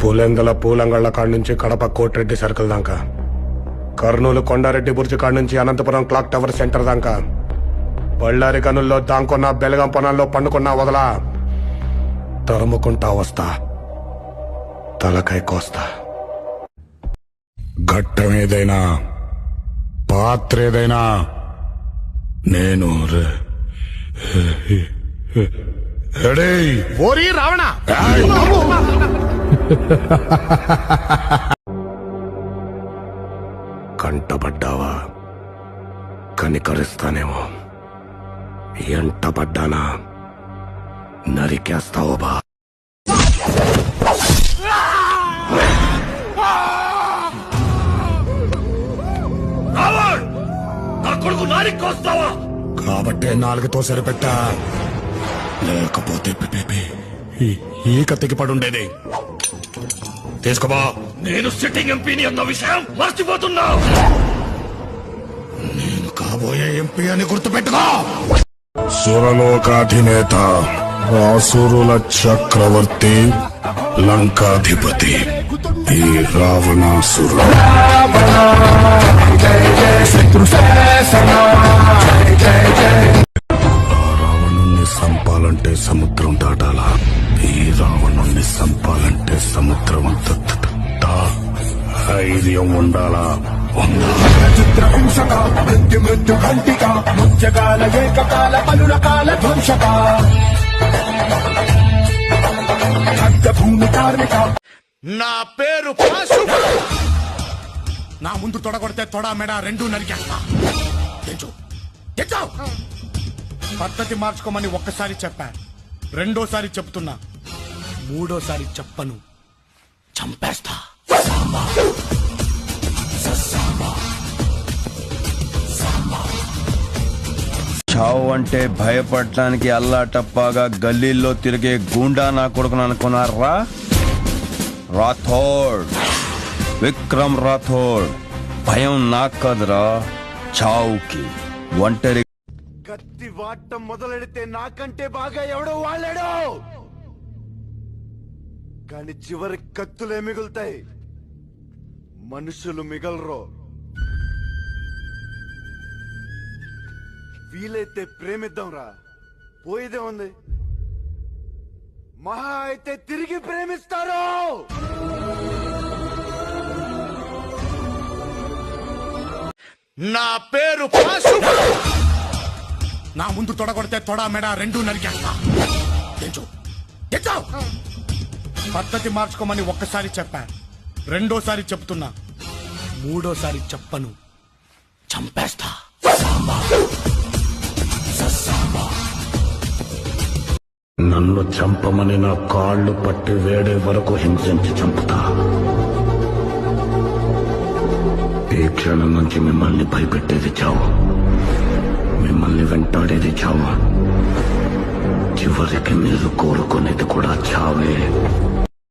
పులెందల పూలంగళ్ల కాడ నుంచి కడప కోటిరెడ్డి సర్కిల్ దాకా, కర్నూలు కొండారెడ్డి బుర్జి కాడ నుంచి అనంతపురం క్లాక్ టవర్ సెంటర్ దాకా, బళ్ళారి గనుల్లో దాంకున్న బెలగం పొనాల్లో పండుకున్నా వదలా, తరుముకుంటా వస్తా, తలకాయ కోస్తా. ఘట్టమేదైనా పాత్రేదైనా నేను ఓరి రావణ, కంటపడ్డావా కనికరిస్తానేమో, ఎంటపడ్డానా నరికేస్తావో బా. కాబట్టే నాలుగుతో సరిపెట్టా, లేకపోతే ఈక తెగిపడుండేది. తీసుకోబా. నేను సిట్టింగ్ ఎంపీని అన్న విషయం మర్చిపోతున్నా. నేను కాబోయే ఎంపీ అని గుర్తుపెట్టుకో. సురలోకాధినేత, రాసురుల చక్రవర్తి, లంకాధిపతి ఈ రావణాసురుడు. రావణుణ్ణి సంపాలంటే సముద్రం దాటాలా, ఈ రావణుణ్ణి సంపాలంటే సముద్రం ధైర్యం ఉండాలా. చిత్రహింసక మృత్యు ఘంటిక ముత్యకాల ఏకకాల పలు రకాల ధ్వంసక భూమి కార్మిక. నా పేరు పాశు. నా ముందు తొడగొడితే తొడ మెడ రెండు నరికేస్తా. పద్ధతి మార్చుకోమని ఒక్కసారి చెప్పా, రెండోసారి చెప్తున్నా, మూడోసారి చెప్పను, చంపేస్తా. చావు అంటే భయపడటానికి అల్లా టప్పాగా గల్లీల్లో తిరిగే గూండా నా కొడుకును అనుకున్నారా? రాథోడ్, విక్రమ్ రాథోడ్. భయం నాకు కాదురా, చావుకి. ఒంటరి కత్తి వాడటం మొదలెడితే నాకంటే బాగా ఎవడో వాళ్ళాడు, కానీ చివరి కత్తులే మిగులుతాయి, మనుషులు మిగలరు. వీలైతే ప్రేమిద్దాంరా, పోయేదే ఉంది. మహా అయితే తిరిగి ప్రేమిస్తారు. నా పేరు పాశు. నా ముందు తొడగొడితే తొడ మెడ రెండు నరికేస్తా. పద్ధతి మార్చుకోమని ఒక్కసారి చెప్పా, రెండోసారి చెప్తున్నా, మూడోసారి చెప్పను, చంపేస్తా. నన్ను చంపమని నా కాళ్ళు పట్టి వేడే వరకు హింసించి చంపుతా. ఈ క్షణం నుంచి మిమ్మల్ని భయపెట్టేది చావు, మిమ్మల్ని వెంటాడేది చావు, చివరికి మీరు కోరుకునేది కూడా చావే.